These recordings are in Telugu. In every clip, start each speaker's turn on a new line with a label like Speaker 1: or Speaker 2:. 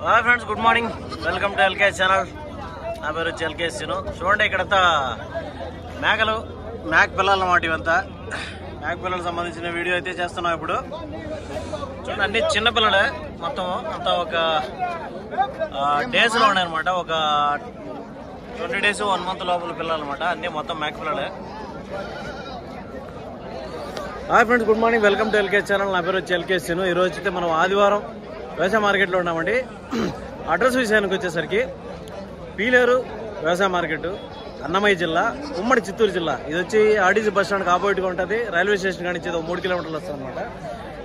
Speaker 1: Hi friends, good morning. Welcome to LK channel. నా పేరు వచ్చి ఎల్కే సీను. చూడండి, ఇక్కడంతా మేకలు, మేక పిల్లలు అన్నమాట. ఇవంతా మేక పిల్లలకు సంబంధించిన వీడియో అయితే చేస్తున్నాం ఇప్పుడు. చూడండి, అన్ని చిన్న పిల్లలే మొత్తం. అంతా ఒక డేస్లో ఉన్నాయన్నమాట. ఒక 20 days 1 month లోపల పిల్లలు అనమాట. అన్నీ మొత్తం మేక పిల్లలే. Hi friends, good morning. Welcome to LK channel. నా పేరు వచ్చి ఎల్కే సీను. ఈరోజు అయితే మనం ఆదివారం వ్యవసాయ మార్కెట్లో ఉన్నామండి. అడ్రస్ విషయానికి వచ్చేసరికి పీలేరు వ్యవసాయ మార్కెట్, అన్నమయ్య జిల్లా, ఉమ్మడి చిత్తూరు జిల్లా. ఇది వచ్చి ఆర్టీసీ బస్ స్టాండ్కి ఆపోజిట్గా ఉంటుంది. రైల్వే స్టేషన్ కానీ 3 kilometers వస్తుంది అనమాట.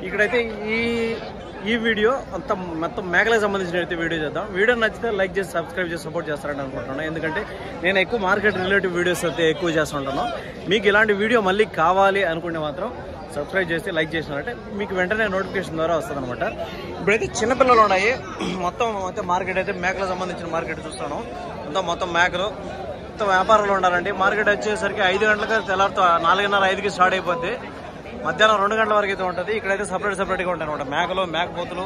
Speaker 1: ఇక్కడైతే ఈ వీడియో అంతా మొత్తం మేకలకు సంబంధించిన అయితే వీడియో చేద్దాం. వీడియో నచ్చితే లైక్ చేసి సబ్స్క్రైబ్ చేసి సపోర్ట్ చేస్తారని అనుకుంటున్నాను. ఎందుకంటే నేను ఎక్కువ మార్కెట్ రిలేటివ్ వీడియోస్ అయితే ఎక్కువ చేస్తుంటాను. మీకు ఇలాంటి వీడియో మళ్ళీ కావాలి అనుకుంటే మాత్రం సబ్స్క్రైబ్ చేసి లైక్ చేసినారంటే మీకు వెంటనే నోటిఫికేషన్ ద్వారా వస్తుంది అనమాట. ఇప్పుడైతే చిన్నపిల్లలు ఉన్నాయి. మొత్తం అయితే మార్కెట్ అయితే మేకలకు సంబంధించిన మార్కెట్ చూస్తాను. అంతా మొత్తం మేకలు, మొత్తం వ్యాపారాలు ఉండాలండి. మార్కెట్ వచ్చేసరికి 5 గంటలకు తెల్లారితో 4:30, 5కి స్టార్ట్ అయిపోద్ది. మధ్యాహ్నం 2 గంటల వరకు అయితే ఉంటుంది. ఇక్కడైతే సపరేట్గా ఉంటాయి అనమాట. మేకలు, మేకపోతులు,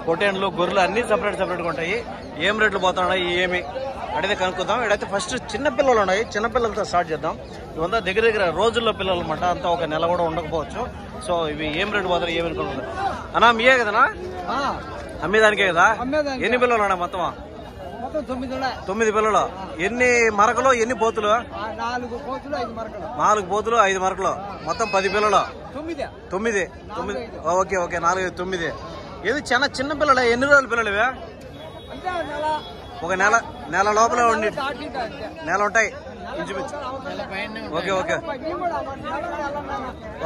Speaker 1: పొట్టేండ్లు, గొర్రెలు అన్నీ సపరేట్గా ఉంటాయి. ఏం రేట్లు పోతున్నాయి ఏమి అడిగితే కనుక్కుందాం. ఇక్కడైతే ఫస్ట్ చిన్నపిల్లలు ఉన్నాయి. చిన్నపిల్లలతో స్టార్ట్ చేద్దాం. ఇవంతా దగ్గర రోజుల్లో పిల్లలు అనమాట. అంతా ఒక నెల కూడా ఉండకపోవచ్చు. సో ఇవి ఏం రేటు పోతాయి ఏమి అనుకుంటున్నారు అన్నా? మీయే కదనా అమ్మేదానికే కదా? ఎన్ని పిల్లలు ఉన్నాయి మొత్తం? 9 పిల్లలు. ఎన్ని మరకలు, ఎన్ని పోతులు? 4 పోతులు, 5 మరకలు, మొత్తం 10 పిల్లలు. 9. ఓకే 4, 9. ఏది చిన్న పిల్లలు? ఎన్ని రోజుల పిల్లలు ఇవే? ఒక నెల లోపల ఉండి నెల ఉంటాయి ఇంచుమించు. ఓకే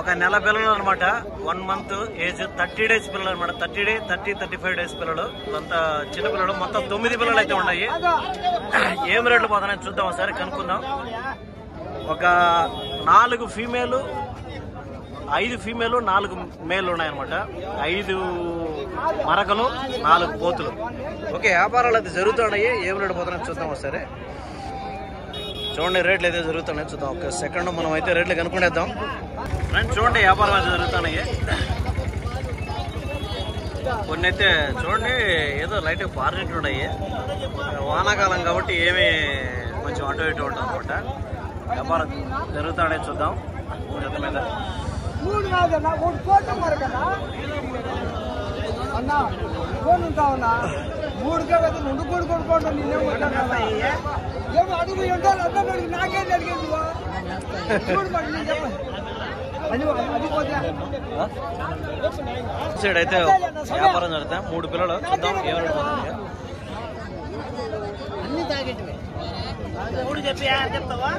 Speaker 1: ఒక నెల పిల్లలు అనమాట. 1 month ఏజ్, 30 days పిల్లలు అనమాట. 35 days పిల్లలు. ఇవంతా చిన్న పిల్లలు. మొత్తం 9 పిల్లలు అయితే ఉన్నాయి. ఏం రేట్లు పోతున్నాయి చూద్దాం, ఒకసారి కనుక్కుందాం. ఒక 4 ఫీమేలు, 5 ఫీమేలు, 4 మేలు ఉన్నాయన్నమాట. 5 మరకలు, 4 పోతులు. ఓకే, వ్యాపారాలు అయితే జరుగుతున్నాయి. ఏం రేటు పోతున్నాయి చూద్దాం ఒకసారి. చూడండి, రేట్లు అయితే జరుగుతున్నాయి చూద్దాం. ఒక సెకండ్ మనం అయితే రేట్లు కనుక్కునేద్దాం. ఫ్రెండ్స్ చూడండి, వ్యాపారం అయితే జరుగుతున్నాయి. కొన్ని అయితే చూడండి ఏదో లైట్ పారినట్టు ఉన్నాయి. వానాకాలం కాబట్టి ఏమి కొంచెం అటు ఇటు ఉంటుంది అనమాట. వ్యాపారం జరుగుతున్నాయి చూద్దాం. జత మీద సైడ్ అయితే వ్యాపారం జరుగుతాయి. 3 పిల్లలు చూద్దాం ఏమైనా పోతుంది. చెప్తావా?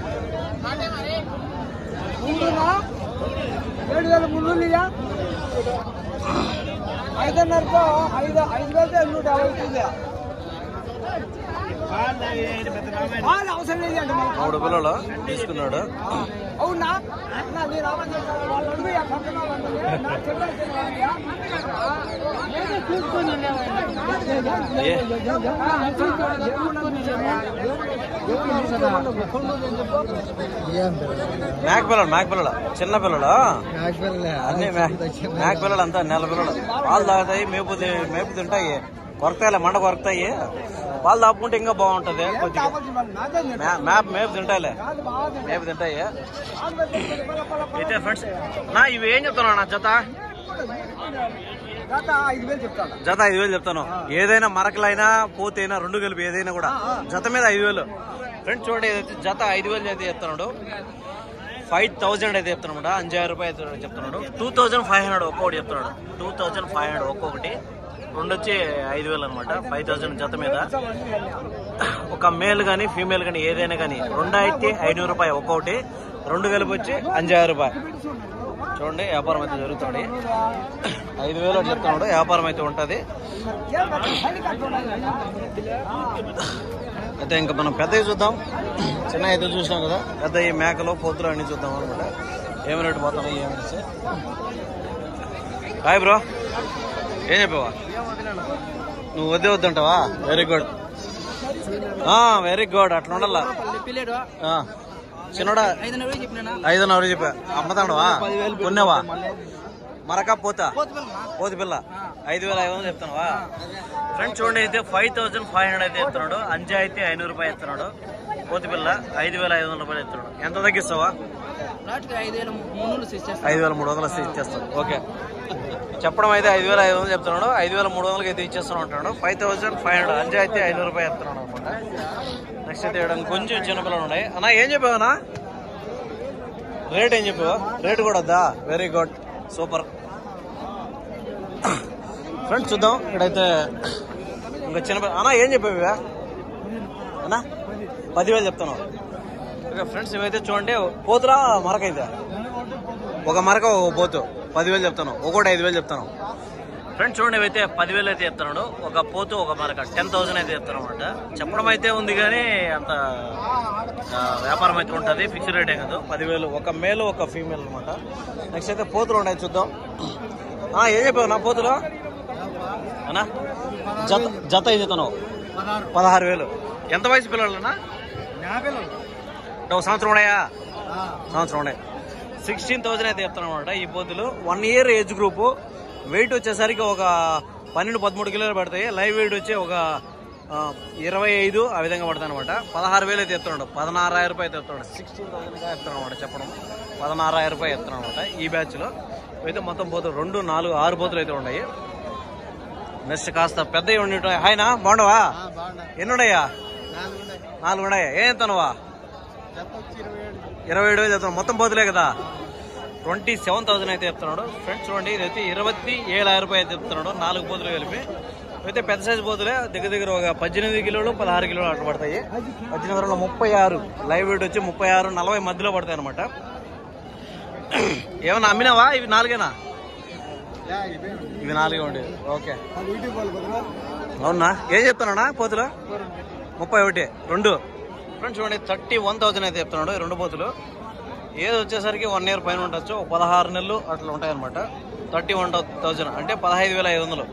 Speaker 2: 7,300 5,500 5,150 అవసరం లేదండి.
Speaker 1: 3 పిల్లలు తీసుకున్నాడు.
Speaker 2: అవునా?
Speaker 1: మేక పిల్లలు చిన్న పిల్లలు అన్ని మేక పిల్లలు అంతా నెల పిల్లలు. పాలు తాగుతాయి, మేపు తింటాయి. కొరతాయిలే, మండ కొరతాయి. పాలు తాపుకుంటే ఇంకా బాగుంటది. కొద్దిగా మేపు తింటాయిలే, మేపు తింటాయి. అయితే ఫ్రెండ్స్ నా ఇవి ఏం చెప్తాను నా జత 5,000 చెప్తాను. ఏదైనా మరకలైనా పోతైనా 2 కలిపి ఏదైనా కూడా జత మీద 5,000. ఫ్రెండ్స్ చూడండి, ఏదైతే జత 5,000 అయితే చెప్తున్నాడు. 5,000 అయితే చెప్తున్నాడు. 5,000 రూపాయలు చెప్తున్నాడు. 2,500 ఒక్కొక్కటి చెప్తున్నాడు. 2,500 ఒక్కొక్కటి. 2 వచ్చి 5,000 అనమాట. 5,000 జత మీద. ఒక మేల్ కానీ ఫీమేల్ కానీ ఏదైనా కానీ 2 అయితే 500 రూపాయలు ఒక్కొక్కటి. 2 కలిపి వచ్చి 5,000 రూపాయలు. చూడండి, వ్యాపారం అయితే జరుగుతుంది. 5,000 చెప్తున్నాడు. వ్యాపారం అయితే ఉంటుంది. అయితే ఇంకా మనం పెద్దవి చూద్దాం. చిన్న అయితే చూసినాం కదా. పెద్ద ఈ మేకలు, పోతులు అన్ని చూద్దాం అనమాట. ఏమి రేటు పోతున్నాయి ఏమనేసి. హాయ్ బ్రో, ఏం చెప్పావా? నువ్వు వద్దంటావా? Very good. అట్లా ఉండాలా. చిన్నడా 5,500 చెప్పా. అమ్మతాడవా? కొన్నావా? మరక పోత పోతి పిల్ల 5,500 చెప్తున్నావా ఫ్రెండ్స్? చూడండి అయితే 5,500 అయితే చెప్తున్నాడు. అంజా అయితే 500 రూపాయలు చెప్తున్నాడు. పోతి పిల్ల 5,500 రూపాయలు చెప్తున్నాడు. ఎంత తగ్గిస్తావా? 5,300 ఇచ్చేస్తాడు. ఓకే, చెప్పడం అయితే 5,500 చెప్తున్నాడు. 5,300 అయితే ఇచ్చేస్తాను అంటున్నాడు. 5,500 అంజా అయితే 500 రూపాయలు చెప్తున్నాడు అనమాట. నెక్స్ట్ అయితే కొంచెం చిన్నపిల్లలు ఉన్నాయి. అన్నా ఏం చెప్పావన్నా? రేట్ ఏం చెప్పావు? రేట్ కూడా వద్దా? Very good, super. ఫ్రెండ్స్ చూద్దాం ఇక్కడైతే ఇంకా చిన్న అన్నా ఏం చెప్పావు అన్నా? 10,000 చెప్తాను. ఓకే ఫ్రెండ్స్, ఇవైతే చూడండి పోతురా మరక అయితే ఒక మరక ఒక పోతు 10,000 చెప్తాను. ఒకటి 5,000 చెప్తాను. ఫ్రెండ్స్ చూడండి ఇవైతే 10,000 అయితే చెప్తున్నాడు. ఒక పోతు ఒక మరక 10,000 అయితే చెప్తాను అనమాట. చెప్పడం అయితే ఉంది కానీ అంత వ్యాపారం అయితే ఉంటుంది. ఫిక్స్డ్ రేటే కాదు. 10,000 ఒక మేలు ఒక ఫీమేల్ అనమాట. నెక్స్ట్ అయితే పోతులు ఉన్నాయి చూద్దాం. ఏం చెప్పావు నా పోతులు అన్నా? జత ఏం చెప్తున్నావు? 16,000. ఎంత వయసు పిల్లలన్నా? ఒక సంవత్సరం ఉన్నాయా? సంవత్సరం ఉన్నాయి. 16,000 అయితే చెప్తాను అనమాట. ఈ పోతులు 1 year ఏజ్ గ్రూప్. వెయిట్ వచ్చేసరికి ఒక 12-13 కిలోలు పడతాయి. లైవ్ వెయిట్ వచ్చి ఒక 25 ఆ విధంగా పడతాయి అనమాట. 16,000 అయితే చెప్తున్నాడు. 16,000 రూపాయలు చెప్తున్నాడు. 16,000 చెప్తాను అనమాట. చెప్పడం 16,000 రూపాయలు చెప్తాను అనమాట. ఈ బ్యాచ్ లో అయితే మొత్తం పోతులు 2, 4, 6 పోతులు అయితే ఉన్నాయి. నెక్స్ట్ కాస్త పెద్దవి ఉండి హాయ్నా బాగుండవా? ఎన్ని ఉన్నాయా? 4 ఉన్నాయా? ఏం చెప్తానువా? 27,000 చెప్తాను. మొత్తం పోతులే కదా. 27,000 అయితే చెప్తున్నాడు. ఫ్రెండ్స్ చూడండి ఇదైతే 27,000 రూపాయలు అయితే చెప్తున్నాడు. 4 పోతులు కలిపి. అయితే పెద్ద సైజు పోతులే దగ్గర ఒక 18 కిలోలు 16 కిలోలు అట్లా పడతాయి. 18 36 లైవ్ వెయిట్ వచ్చి 36, 40 మధ్యలో పడతాయి అనమాట. ఏమన్నా అమ్మినావా? ఇవి 4 ఇవి 4 ఉండేవి. ఓకే అవునా? ఏం చెప్తున్నాడా పోతులు? 31, 2. ఫ్రెండ్స్ చూడండి 31,000 అయితే చెప్తున్నాడు. 2 పోతులు. ఏది వచ్చేసరికి 1 year పైన ఉండొచ్చు. 16 నెలలు అట్లా ఉంటాయి అనమాట. 31,000 అంటే 15,500.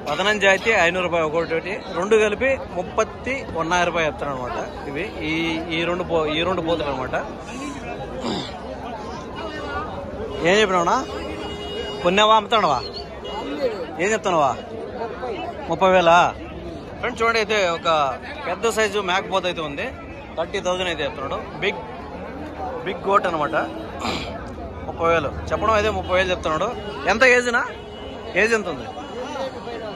Speaker 1: 15 అయితే 500 రూపాయలు ఒకటి. 2 కలిపి 31,000 రూపాయలు చెప్తాను అనమాట. ఇవి ఈ రెండు పోతులు అనమాట. ఏం చెప్పినావునా? కొన్నావా అమ్ముతావా? ఏం చెప్తున్నావా? 30,000. ఫ్రెండ్స్ చూడండి అయితే ఒక పెద్ద సైజు మేకపోత అయితే ఉంది. 30,000 అయితే చెప్తున్నాడు. బిగ్ గోట్ అనమాట. 30,000 చెప్పడం అయితే 30,000 చెప్తున్నాడు. ఎంత ఏజ్నా? ఏజ్ ఎంత ఉంది?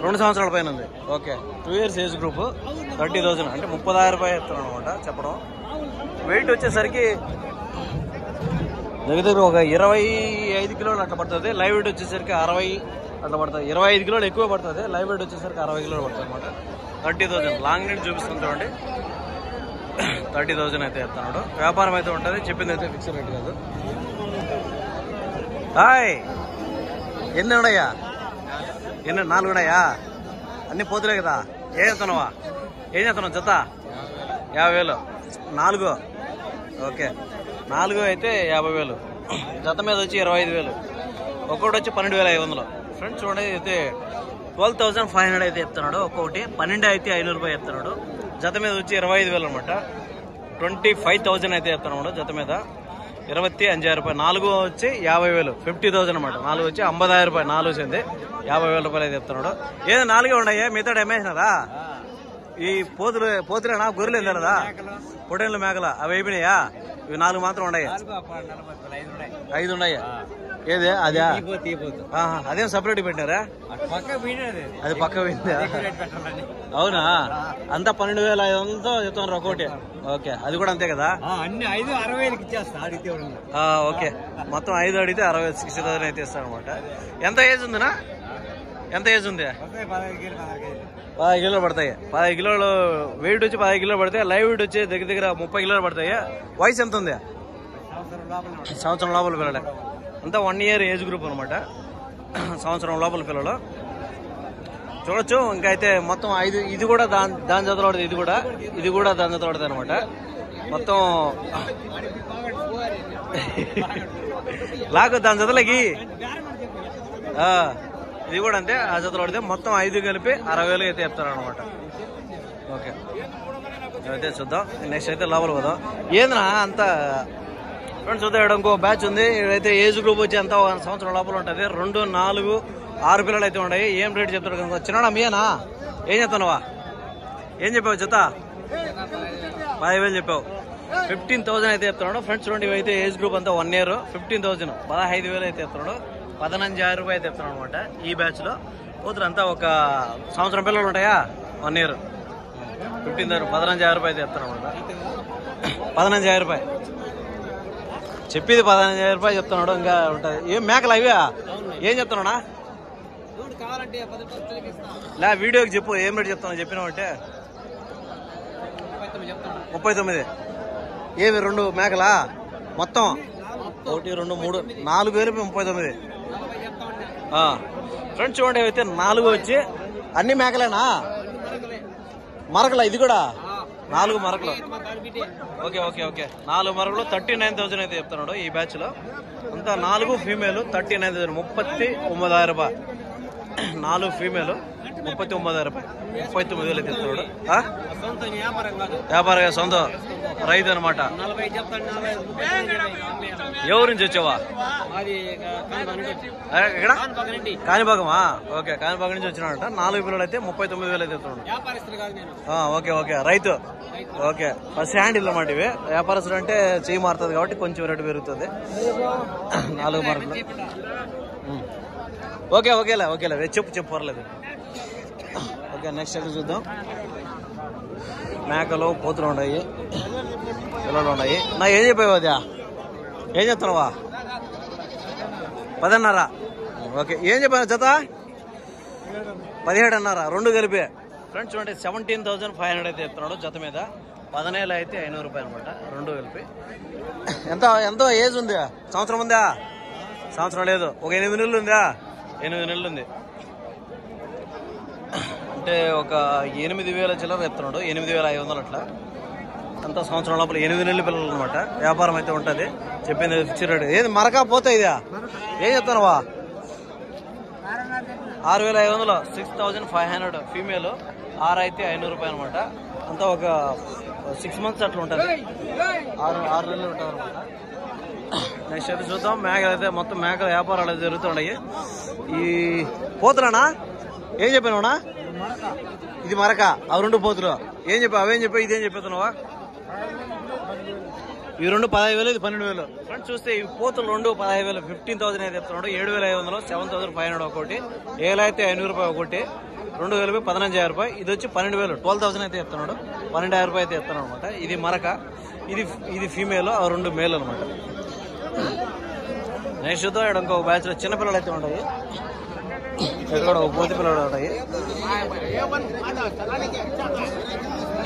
Speaker 1: 2 సంవత్సరాల పైన ఉంది. Okay 2 years age group. 30,000 అంటే 30,000 రూపాయలు చెప్తున్నాడు అనమాట. చెప్పడం వెయిట్ వచ్చేసరికి దగ్గర ఒక 25 కిలోలు అట్లా పడుతుంది. లైవ్ వెయిట్ వచ్చేసరికి 60 అట్లా పడుతుంది. 25 కిలోలు ఎక్కువ పడుతుంది. లైవ్ వెయిట్ వచ్చేసరికి 60 కిలోలు పడుతుంది అనమాట. 30,000 లాంగ్ నీట్ చూపిస్తుంది చూడండి. 30,000 అయితే చెప్తున్నాడు. వ్యాపారం అయితే ఉంటుంది. చెప్పింది అయితే ఫిక్స్డ్ రేట్ కాదు. హాయ్ ఎన్ని ఉన్నాయా? 4 ఉన్నాయా? అన్ని పోతులే కదా. ఏం చెప్తున్నావా? ఏం చెప్తున్నావు? జత 50,000. 4 ఓకే 4 అయితే 50,000. జత మీద వచ్చి 25,000. ఒక్కొక్కటి వచ్చి 12,500. ఫ్రెండ్స్ చూడండి అయితే 12,500 అయితే చెప్తున్నాడు. ఒక్కొక్కటి 12 అయితే 500 రూపాయలు చెప్తున్నాడు. జత మీద వచ్చి 25,000 అనమాట. 25,000 అయితే చెప్తున్నాడు జత మీద. 25,000 రూపాయలు. 4 వచ్చి 50,000 50,000 అనమాట. 4 వచ్చి 50,000 రూపాయలు. 4 వచ్చింది 50,000 రూపాయలు అయితే చెప్తున్నాడు. ఏదో 4 ఉన్నాయా? మిగతా అమ్మేసినారా? ఈ పోతులేనా? గొర్రెలు వెళ్ళదా? పొడేళ్ళు మేకల అవి అయిపోయినాయా? ఇవి 4 మాత్రం ఉన్నాయా? 5 ఉన్నాయా? ఏదే అదే? అదేం సపరేట్ పెట్టినారా? అది పక్క పోయిందా? అవునా? అంతా 12,500 చెప్తున్నారు ఒక్కోటి. ఓకే అది కూడా అంతే కదా? ఓకే మొత్తం 5 అడిగితే 60,000 అయితే ఇస్తాను అనమాట. ఎంత ఏజ్ ఉందినా? ఎంత ఏజ్ ఉంది? 15 కిలోలు పడతాయి. 15 కిలోలు వెయిట్ వచ్చి 15 కిలోలు పడతాయి. లైవ్ వెయిట్ వచ్చి దగ్గర 30 కిలోలు పడతాయి. వయసు ఎంత ఉంది? సంవత్సరం లోపల పిల్లలే. అంతా 1 year ఏజ్ గ్రూప్ అనమాట. సంవత్సరం లోపల పిల్లలు చూడొచ్చు. ఇంకా అయితే మొత్తం 5. ఇది కూడా దాని జతలో పడుతుంది. ఇది కూడా దాని జతలో పడుతుంది అనమాట. మొత్తం లాగు దాని జతలకి ఇది కూడా అంతే. ఆ జతలో పడితే మొత్తం 5 కలిపి 60,000 అయితే చెప్తారు అనమాట. ఓకే అయితే చూద్దాం. నెక్స్ట్ అయితే లోపల పోదాం. ఏంద్రా అంత ఫ్రెండ్స్ చూద్దాం ఇంకో బ్యాచ్ ఉంది. ఇదైతే ఏజ్ గ్రూప్ వచ్చి ఎంత 1 సంవత్సరం లోపల ఉంటుంది. 2, 4, 6 పిల్లలు అయితే ఉన్నాయి. ఏం రేట్ చెప్తాడు కనుక చిన్న మీనా ఏం చెప్తానువా? ఏం చెప్పావు జత? 10,000 చెప్పావు. 15,000 అయితే చెప్తున్నాడు. ఫ్రెండ్స్ చూడండి ఇవైతే ఏజ్ గ్రూప్ అంతా 1 year 15,000 15,000 అయితే చెప్తున్నాడు. 15,000 రూపాయలు అయితే చెప్తున్నాడు అనమాట. ఈ బ్యాచ్ లో కూతురు అంతా ఒక సంవత్సరం పిల్లలు ఉంటాయా 1 year 15,000 రూపాయలు అయితే చెప్తున్నాడు అనమాట. 15,000 రూపాయలు చెప్పేది 15,000 రూపాయలు చెప్తున్నాడు. ఇంకా ఉంటుంది. ఏం మేకలు అవే ఏం చెప్తున్నాడా? లే వీడియోకి చెప్పు ఏం రేట్ చెప్తాను చెప్పినావంటే 39. ఏవి 2 మేకలా మొత్తం 1, 2, 3, 4,000 39. ఫ్రెండ్స్ చూడండి అయితే 4 వచ్చి అన్ని మేకలేనా? మరకలా ఇది కూడా 4 మరకలు. ఓకే ఓకే ఓకే 4 మరకలు 39,000 అయితే చెప్తున్నాడు. ఈ బ్యాచ్ లో అంతా 4 ఫీమేల్ 39,000 39,000 రూపాయలు. 4 ఫీమేల్ 39,000 రూపాయలు 39,000 అయితే చెప్తున్నాడు. వ్యాపారంగా సొంత రైతు అనమాట. ఎవరి నుంచి వచ్చావా? ఇక్కడ కాణిభాగమా? ఓకే కాణిభాగం నుంచి వచ్చినాడంట. 4 పిల్లలు అయితే 39,000 అయితే చెప్తున్నాడు. ఓకే ఓకే రైతు. ఓకే ఫస్ట్ హ్యాండిల్ అన్నమాట ఇవి. వ్యాపారస్తులు అంటే చెయ్యి మారుతుంది కాబట్టి కొంచెం రేటు పెరుగుతుంది. 4 మార్కులు. ఓకే ఓకేలే ఓకేలే చెప్పు పర్లేదు. ఓకే నెక్స్ట్ అయితే చూద్దాం. మేకలు పోతులు ఉన్నాయి, పిల్లలు ఉన్నాయి. నా ఏం చెప్పావు అదే? ఏం చెప్తున్నావా? 10.5. ఓకే ఏం చెప్పాను జత? 17.5 2 కలిపి. ఫ్రెండ్స్ చూడండి 17,500 అయితే చెప్తున్నాడు జత మీద. 10,000 అయితే 500 రూపాయలు అనమాట 2 కలిపి. ఎంతో ఏజ్ ఉంది? సంవత్సరం ఉందా? సంవత్సరం లేదు. ఒక 8 నెలలు ఉందా? 8 నెలలు ఉంది. అంటే ఒక 8,000 చిల్లర చెప్తున్నాడు. 8,500 అట్లా. అంతా సంవత్సరం లోపల 8 నెలల పిల్లలు అనమాట. వ్యాపారం అయితే ఉంటుంది. చెప్పింది ఫిక్స్డ్ రేట్. ఏది మరకా పోతా ఇదా? ఏం చెప్తున్నావా? 6,500 6,500 ఫీమేల్. 6 అయితే 500 రూపాయలు అనమాట. అంతా ఒక 6 months అట్లా ఉంటుంది. 6 నెలలు ఉంటుంది అనమాట. నెక్స్ట్ అయితే చూద్దాం. మేకలు అయితే మొత్తం మేకల వ్యాపారాలు అయితే జరుగుతున్నాయి. ఈ పోతులనా ఏం చెప్పానునా? ఇది మరక. అవి 2 పోతులు ఏం చెప్పావు? అవేం చెప్పావు? ఇదేం చెప్పేస్తున్నావా? ఈ 2 15,000 ఇది 12,000. ఫ్రెండ్స్ చూస్తే ఈ పోతులు 2 15,000 15,000 అయితే చెప్తున్నాడు. 7,500 7,500 ఒకటి. 7,000 అయితే 500 రూపాయలు ఒకటి. 2 కలిపి 15,000 రూపాయలు. ఇది వచ్చి 12,000 12,000 అయితే చెప్తున్నాడు. 12,000 రూపాయలు అయితే చెప్తున్నాడు అనమాట. ఇది మరక. ఇది ఫీమేల్. ఆ 2 మేల్ అనమాట. నెక్స్ట్ చూద్దాం. ఇక్కడ ఇంకో బ్యాచ్ లో చిన్నపిల్లలు అయితే ఉంటాయి. ఇక్కడ ఒక పోతి పిల్లలు ఉంటాయి.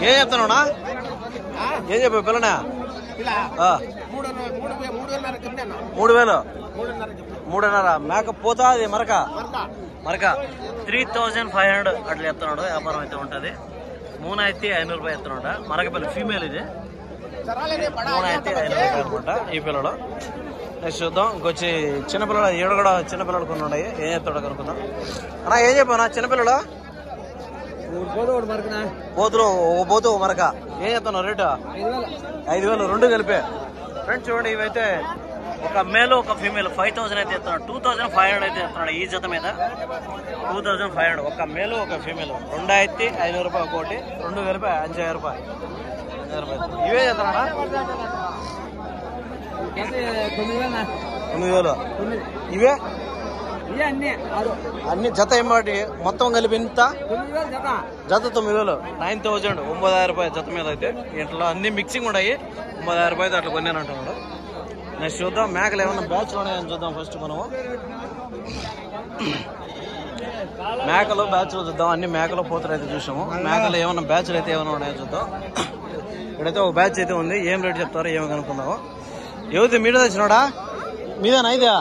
Speaker 1: ఏం చెప్తానున్నా? ఏం చెప్పావు పిల్లనా? 3,500 మేక పోతా. అది మరక 3,500 అట్లా చెప్తున్నాడు. వ్యాపారం అయితే ఉంటుంది. 3 అయితే 500 రూపాయలు చెప్తున్నాడు. మరక పిల్ల ఫీమేల్ ఇది. 3 అయితే 500 రూపాయలు అనమాట ఈ పిల్లలు. నెక్స్ట్ చూద్దాం. ఇంకొచ్చి చిన్నపిల్లలు ఈడ కూడా చిన్నపిల్లలు కొన్ని ఉన్నాయి. ఏం చెప్తాడో కనుక్కుందాం. అన్నా ఏం చెప్పావు? చిన్నపిల్లలు పోతులు ఒక పోతు మరక. ఏం చెప్తున్నావు రేటు? 5,000 2 కలిపే. ఫ్రెండ్స్ చూడండి ఇవైతే ఒక మేల్ ఒక ఫీమేల్ 5,000 అయితే చెప్తున్నాడు. 2,500 అయితే చెప్తున్నాడు ఈ జత మీద. 2,500 ఒక మేలు ఒక ఫీమేల్. 2 అయితే 500 రూపాయలు ఒకటి. 2 కలిపి 5,000 రూపాయలు. ఇవే చెప్తున్నాడా? 9,000. ఇవే అన్ని జత ఏమాటి మొత్తం కలిపి ఇంత? జత 9,000 9,000 9,000 రూపాయలు జత మీద అయితే. ఇట్లా అన్ని మిక్సింగ్ ఉన్నాయి. 9,000 రూపాయలు అట్లా కొన్నాను అంటున్నాడు. నెక్స్ట్ చూద్దాం. మేకలు ఏమన్నా బ్యాచ్లు ఉన్నాయని చూద్దాం. ఫస్ట్ మనము మేకలు బ్యాచ్లు చూద్దాం. అన్ని మేకలు పోతులు అయితే చూసాము. మేకలు ఏమన్నా బ్యాచ్లు అయితే ఏమైనా ఉన్నాయో చూద్దాం. ఇక్కడైతే ఒక బ్యాచ్ అయితే ఉంది. ఏం రేట్ చెప్తారో ఏమో కనుక్కుందాము. ఏవైతే మీద తెచ్చినాడా? మీదేనా ఇదా?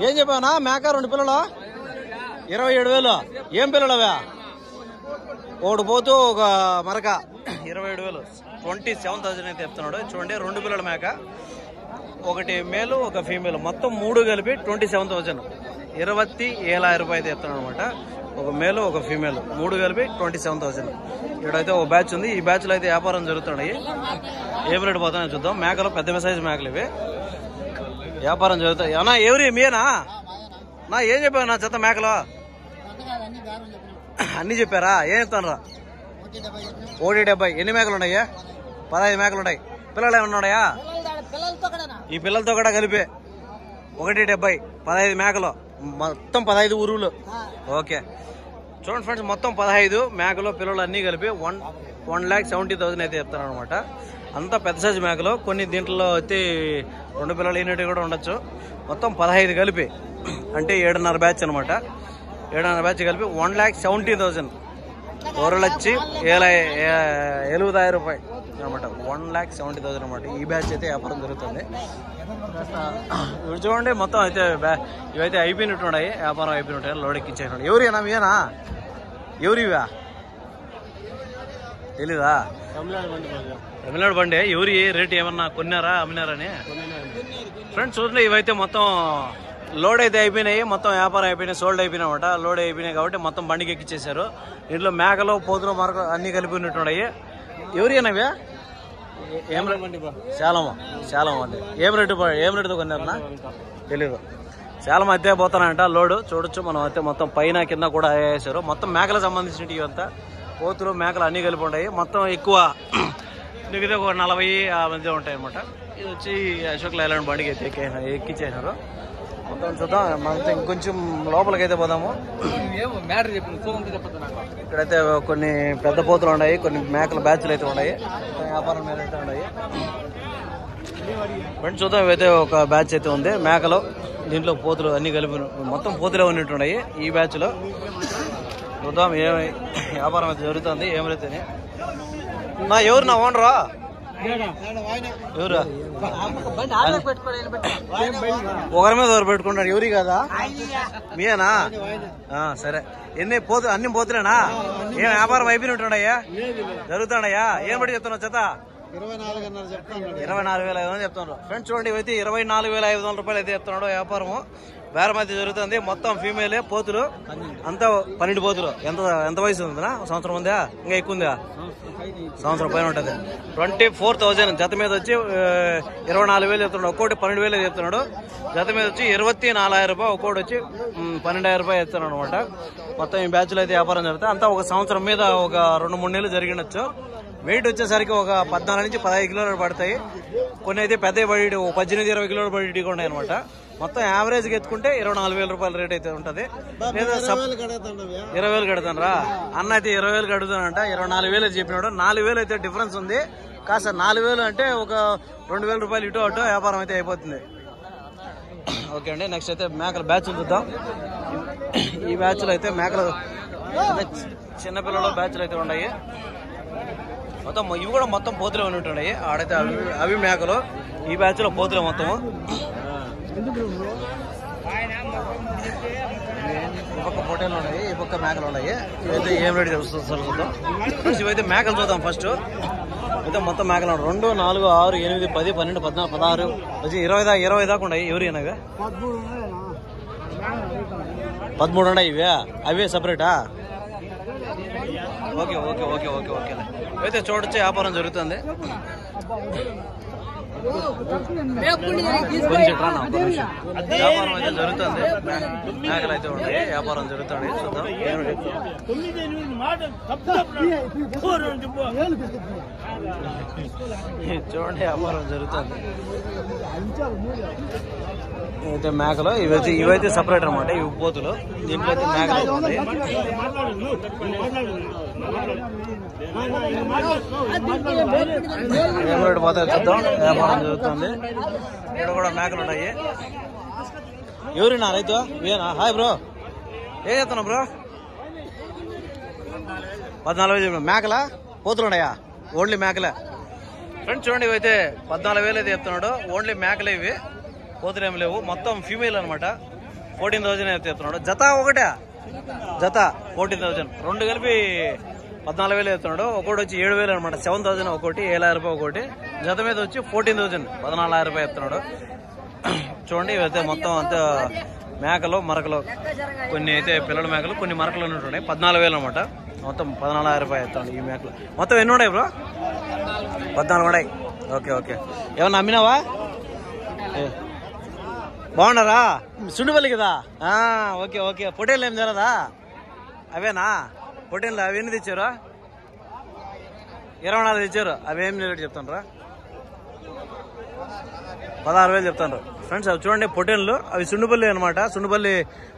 Speaker 1: ఏం చెప్పావునా? మేక 2 పిల్లలు 27,000. ఏం పిల్లలు అవా? 1 పోతూ ఒక మరక 27,000 27,000 అయితే చెప్తున్నాడు. చూడండి 2 పిల్లల మేక, 1 మేలు 1 ఫీమేల్, మొత్తం 3 కలిపి 27,000 27,000 రూపాయలు అయితే చెప్తున్నాడు అనమాట. ఒక మేలు ఒక ఫీమేల్ 3 కలిపి 27,000. ఇక్కడైతే ఒక బ్యాచ్ ఉంది. ఈ బ్యాచ్లో అయితే వ్యాపారం జరుగుతున్నాయి. ఏం రేటు పోతాయో చూద్దాం. మేకలు పెద్ద సైజు మేకలు ఇవి. వ్యాపారం జరుగుతాయి. అన్నా ఎవరి మీనా నా ఏం చెప్పావు నా చెత్త మేకలు అన్ని చెప్పారా? ఏం చెప్తాను రా? 170. ఎన్ని మేకలు ఉన్నాయా? 15 మేకలు ఉన్నాయి. పిల్లలు ఏమన్నా ఉన్నాయా? ఈ పిల్లలతో కూడా కలిపి 170. 15 మేకలు, మొత్తం 15 ఊరువులు. ఓకే చూడండి ఫ్రెండ్స్, మొత్తం 15 మేకలు పిల్లలు అన్నీ కలిపి 1,70,000 అయితే చెప్తాను అనమాట. అంతా పెద్ద సైజు మేకలు. కొన్ని దీంట్లో అయితే 2 పిల్లలు ఈనట్టు కూడా ఉండొచ్చు. మొత్తం 15 కలిపి అంటే 7.5 బ్యాచ్ అనమాట. 7.5 బ్యాచ్ కలిపి 1,70,000. ఊరలు వచ్చి 70,000 రూపాయలు అనమాట. 1,70,000 అనమాట. ఈ బ్యాచ్ అయితే వ్యాపారం జరుగుతుంది. ఇప్పుడు చూడండి మొత్తం అయితే ఇవైతే అయిపోయినట్టు ఉన్నాయి. వ్యాపారం అయిపోయినట్టు లోడ్ ఎక్కించేసినాడు. ఎవరినా మీనా? ఎవరివా తెలీదా? తమిళనాడు బండి. ఎవరి రేటు ఏమన్నా కొన్నారా అమ్మినారని? ఫ్రెండ్స్ చూడండి, ఇవైతే మొత్తం లోడ్ అయితే అయిపోయినాయి. మొత్తం వ్యాపారం అయిపోయినాయి, సోల్డ్ అయిపోయినాయి అనమాట. లోడ్ అయిపోయినాయి కాబట్టి మొత్తం బండికి ఎక్కిచ్చేసారు. దీంట్లో మేకలు పోతులు మరకలు అన్ని కలిపినట్టున్నాయి. ఎవరి అనేవే? శాలం అండి. ఏం రేటుతో కొన్నారన్నా? తెలీదు. చాలా మధ్య పోతానంట లోడు. చూడొచ్చు మనం అయితే మొత్తం పైన కింద కూడా వేసారు. మొత్తం మేకలకు సంబంధించినవి ఇవంతా. పోతులు మేకలు అన్ని కలిపి ఉన్నాయి. మొత్తం ఎక్కువ మిగతా ఒక 40 ఆ మధ్య ఉంటాయి అనమాట. ఇది వచ్చి అశోక్ లైలాండ్ బండికి అయితే ఎక్కిచ్చేసారు. మొత్తం చూద్దాం. మనతో ఇంకొంచెం లోపలికైతే పోదాము. ఇక్కడైతే కొన్ని పెద్ద పోతులు ఉన్నాయి, కొన్ని మేకల బ్యాచ్లు అయితే ఉన్నాయి. వ్యాపారం మీద అయితే ఉన్నాయి. ఫ్రెండ్స్ చూద్దాం. ఇవైతే ఒక బ్యాచ్ అయితే ఉంది మేకలు. దీంట్లో పోతులు అన్ని కలిపి మొత్తం పోతులే ఉన్నట్టున్నాయి ఈ బ్యాచ్ లో. చూద్దాం ఏమి వ్యాపారం అయితే జరుగుతుంది. ఏమైతే నా ఎవరు నా ఓనరా? ఎవరు ఒకరి మీద ఎవరు పెట్టుకుంటారు? ఎవరి కదా మీనా? సరే. అన్ని పోతులేనా? ఏం వ్యాపారం అయిపోయినట్టున్నాయా? జరుగుతున్నాయా? ఏం బట్టి చెప్తున్నావు చేత? 24,500 చెప్తున్నారు. ఫ్రెండ్స్ చూడండి, ఇవైతే 24,500 రూపాయలు అయితే చెప్తున్నాడు వ్యాపారము. బేరం అయితే జరుగుతుంది. మొత్తం ఫీమేలే పోతులు అంతా 12 పోతులు. ఎంత వయసు ఉందా? సంవత్సరం ఉందా? ఇంకా ఎక్కువ ఉందా? సంవత్సరం పైన ఉంటుంది. 24,000. జత మీద వచ్చి 24,000 చెప్తున్నాడు. ఒక్కోటి 12,000 చెప్తున్నాడు. జత మీద వచ్చి 24,000 రూపాయలు. ఒక్కోటి వచ్చి 12,000 రూపాయలు చెప్తున్నాడు అనమాట. మొత్తం ఈ బ్యాచ్లో అయితే వ్యాపారం జరుగుతుంది. అంతా ఒక సంవత్సరం మీద ఒక 2-3 నెలలు జరిగినచ్చు. వెయిట్ వచ్చేసరికి ఒక 14 నుంచి 15 కిలోలు పడతాయి. కొన్ని అయితే పెద్ద బడి 18-20 కిలోల బడి ఉన్నాయి అనమాట. మొత్తం యావరేజ్ గా ఎత్తుకుంటే 24,000 రూపాయల రేట్ అయితే ఉంటది. లేదా 20,000 కడతానరా అన్న అయితే 20,000 కడుగుతానంట. 24,000 చెప్పినాడు. 4,000 అయితే డిఫరెన్స్ ఉంది. కాస్త 4,000 అంటే ఒక 2,000 రూపాయలు ఇటు అటు వ్యాపారం అయితే అయిపోతుంది. ఓకే అండి, నెక్స్ట్ అయితే మేకల బ్యాచ్ చూద్దాం. ఈ బ్యాచ్ లో అయితే మేకలు చిన్నపిల్లల బ్యాచ్లు అయితే ఉన్నాయి. మొత్తం ఇవి కూడా మొత్తం పోతులే ఉంటున్నాయి. ఆడైతే అవి మేకలు. ఈ బ్యాచ్ లో పోతులే మొత్తం. ఈ పక్క పొట్టేలు ఉన్నాయి, ఈ పక్క మేకలు ఉన్నాయి. ఇవైతే ఏం రేట్ చూద్దాం. ఇవైతే మేకలు చూద్దాం ఫస్ట్. అయితే మొత్తం మేకలు 2, 4, 6, 8, 10, 12, 14, 16 వచ్చి 20 దాకా ఉన్నాయి. ఎవరి అయినా 13 ఉన్నాయి. ఇవే అవే సపరేటా? Okay okay okay okay okay అయితే చూడొచ్చు వ్యాపారం జరుగుతుంది. కొంచెం వ్యాపారం అయితే జరుగుతుంది. మేకలు అయితే ఉన్నాయి, వ్యాపారం జరుగుతుంది. చూద్దాం. చూడండి వ్యాపారం జరుగుతుంది. అయితే మేకలు ఇవైతే సపరేట్ అనమాట. ఇవి పోతులు. దీంట్లో అయితే మేకలు అయితే ఉన్నాయి. పోతే చూద్దాం. వ్యాపారం జరుగుతుంది. ఇక్కడ కూడా మేకలు ఉన్నాయి. ఎవరినా రైతు? ఇవేనా? హాయ్ బ్రో, ఏం చేస్తున్నావు బ్రో? 14,000 మేకలా? పోతులు ఉన్నాయా? ఓన్లీ మేకలే. ఫ్రెండ్స్ చూడండి, ఇవైతే 14,000 అయితే చెప్తున్నాడు. ఓన్లీ మేకలే ఇవి, పోతులు ఏమి లేవు. మొత్తం ఫీమేల్ అనమాట. 14,000 అయితే చెప్తున్నాడు. జత ఒకటే, జత 14,000. 2 కలిపి 14,000 చెప్తున్నాడు. ఒకటి వచ్చి 7,000 అనమాట. 7,000 ఒకటి, 7,000 రూపాయలు ఒకటి. జత మీద వచ్చి 14,000, 14,000 రూపాయలు చెప్తున్నాడు. చూడండి ఇవైతే మొత్తం అంతా మేకలు మరకలు కొన్ని అయితే పిల్లల మేకలు, కొన్ని మరకలు ఉంటున్నాయి. 14,000 అనమాట. మొత్తం 14,000 రూపాయలు ఎత్తాను ఈ మేకలు. మొత్తం ఎన్ని ఉన్నాయి బ్రో? 14 ఉన్నాయి. Okay okay. ఏమన్నా అమ్మినావా? బాగున్నారా? సుండుపల్లి కదా? Okay okay. పొటేళ్ళు ఏం తెలదా? అవేనా పొటేళ్ళు? అవి ఎన్ని తెచ్చారు? 24 తెచ్చారు. అవేం రేటు చెప్తాను? 16,000 చెప్తాను ఫ్రెండ్స్. అవి చూడండి పొటేళ్ళు. అవి సుండుపల్లి అనమాట. సుండుపల్లి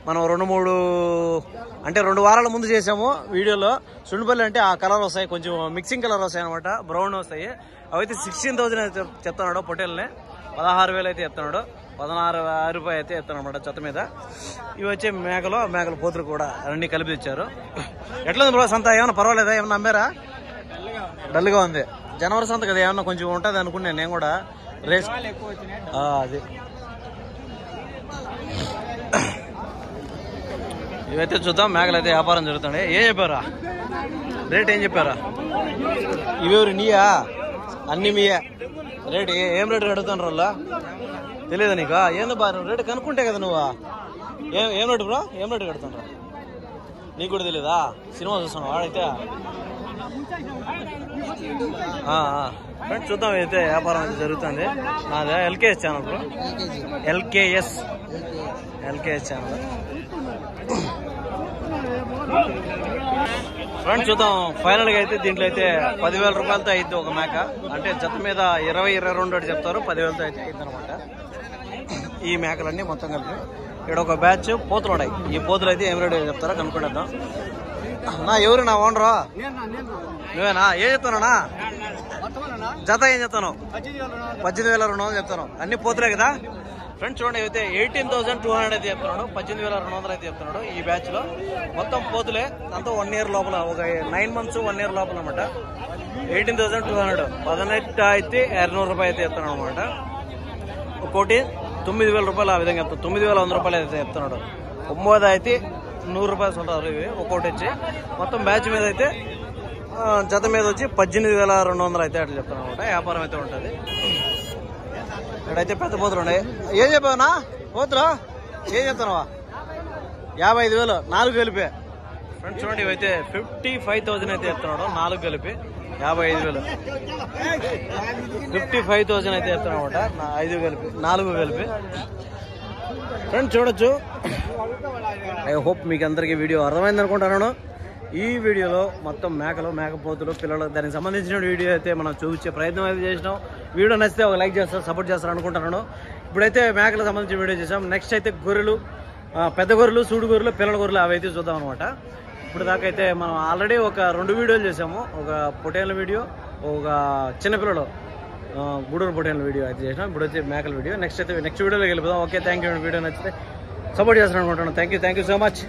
Speaker 1: మనం 2 వారాల ముందు చేసాము వీడియోలో. సుండుపల్లి అంటే ఆ కలర్ వస్తాయి, కొంచెం మిక్సింగ్ కలర్ వస్తాయి అనమాట, బ్రౌన్ వస్తాయి. అవైతే 16,000 అయితే చెప్తున్నాడు పొటేళ్ళని. 16,000 అయితే చెప్తున్నాడు. 16,000 రూపాయలు అయితే చెప్తాను అనమాట చెత్త మీద. ఇవి వచ్చే మేకల పోతులు కూడా అన్ని కలిపి తెచ్చారు. ఎట్లా ఉంది బ్రో సంత? ఏమన్నా పర్వాలేదా? ఏమన్నా అమ్మారా? డల్గా ఉంది. జనవరి సంత కదా, ఏమన్నా కొంచెం ఉంటుంది అనుకున్నాను నేను కూడా. రేస్ అది. ఇవైతే చూద్దాం. మేకలు అయితే వ్యాపారం జరుగుతుంది. ఏం చెప్పారా రేట్? ఏం చెప్పారా? ఇవి నీయా? అన్ని మీయే. రేట్ ఏం రేటు అడుగుతాను రోల్లా? తెలియదా నీకు? ఏందో బా రేటు కనుక్కుంటే కదా నువ్వు. ఏం రేటు బ్రో? ఏం రేటు కడుతుండ్రా? నీకు కూడా తెలీదా? సినిమా చూస్తున్నావు వాడైతే. ఫ్రెండ్స్ చూద్దాం. అయితే వ్యాపారం అయితే జరుగుతుంది. నాదే LKS channel bro. LKS channel. Friends చూద్దాం. ఫైనల్ గా అయితే దీంట్లో అయితే 10,000 రూపాయలతో అయితే ఒక మేక. అంటే జత మీద 20-22 అని చెప్తారు. 10,000తో అయితే అయింది అనమాట ఈ మేకలన్నీ మొత్తం కలిపి. ఇక్కడ ఒక బ్యాచ్ పోతులు ఉన్నాయి. ఈ పోతులు అయితే ఏం రేటు చెప్తారో కనుక్కుంటాం. నా ఎవరు నా ఓనరా? నువ్వేనా? ఏం చెప్తానా జత? ఏం చెప్తాను? 18,200 చెప్తాను. అన్ని పోతులే కదా ఫ్రెండ్స్. చూడండి అయితే 18,200 అయితే చెప్తున్నాడు. 18,200 అయితే చెప్తున్నాడు ఈ బ్యాచ్ లో. మొత్తం పోతులే. అంతా 1 ఇయర్ లోపల, ఒక 9 మంత్స్ 1 ఇయర్ లోపల అనమాట. 18,200. 18 అయితే 200 రూపాయలు అయితే చెప్తున్నాడు అనమాట. ఒక్కోటి 9,000 రూపాయలు ఆ విధంగా చెప్తాను. 9,100 రూపాయలు అయితే చెప్తున్నాడు. 9 అయితే 100 రూపాయలు ఉంటారు ఇవి ఒక్కోటి వచ్చి. మొత్తం బ్యాచ్ మీద అయితే జత మీద వచ్చి 18,200 అయితే అట్లా చెప్తాను అనమాట. వ్యాపారం అయితే ఉంటుంది. ఇక్కడైతే పెద్ద పోతులు ఉన్నాయి. ఏం చెప్పావునా పోతులు? ఏం చెప్తున్నావా? 55,000 4 కలిపి. ఫ్రెండ్స్ చూడండి ఇవైతే 55,000 అయితే చెప్తున్నాడు 4 కలిపి. 55,000 55,000 అయితే చెప్తున్నాడు అనమాట. 5 కలిపి 4 కలిపి. ఫ్రెండ్స్ చూడొచ్చు. ఐ హోప్ మీకు అందరికీ వీడియో అర్థమైంది అనుకుంటున్నాను. ఈ వీడియోలో మొత్తం మేకపోతులు పిల్లలు దానికి సంబంధించిన వీడియో అయితే మనం చూపించే ప్రయత్నం అయితే చేసినాం. వీడియో నచ్చితే ఒక లైక్ చేస్తారు, సపోర్ట్ చేస్తారు అనుకుంటున్నాను. ఇప్పుడైతే మేకలకు సంబంధించిన వీడియో చేసాం. నెక్స్ట్ అయితే గొర్రెలు, పెద్ద గొర్రెలు, సూడు గొర్రెలు, పిల్లల గొర్రెలు అవి అయితే చూద్దాం అనమాట. ఇప్పుడు దాకా అయితే మనం ఆల్రెడీ ఒక 2 వీడియోలు చేసాము. ఒక పొటేన్ల వీడియో, ఒక చిన్నపిల్లలు గూడూరు పొటేన్ల వీడియో అయితే చేసినాం. ఇప్పుడు వచ్చి మేకల వీడియో. నెక్స్ట్ వీడియోలోకి వెళ్ళిపోదాం. Okay, thank you. వీడియో నచ్చితే సపోర్ట్ చేస్తాను అనుకుంటున్నాను. Thank you so much.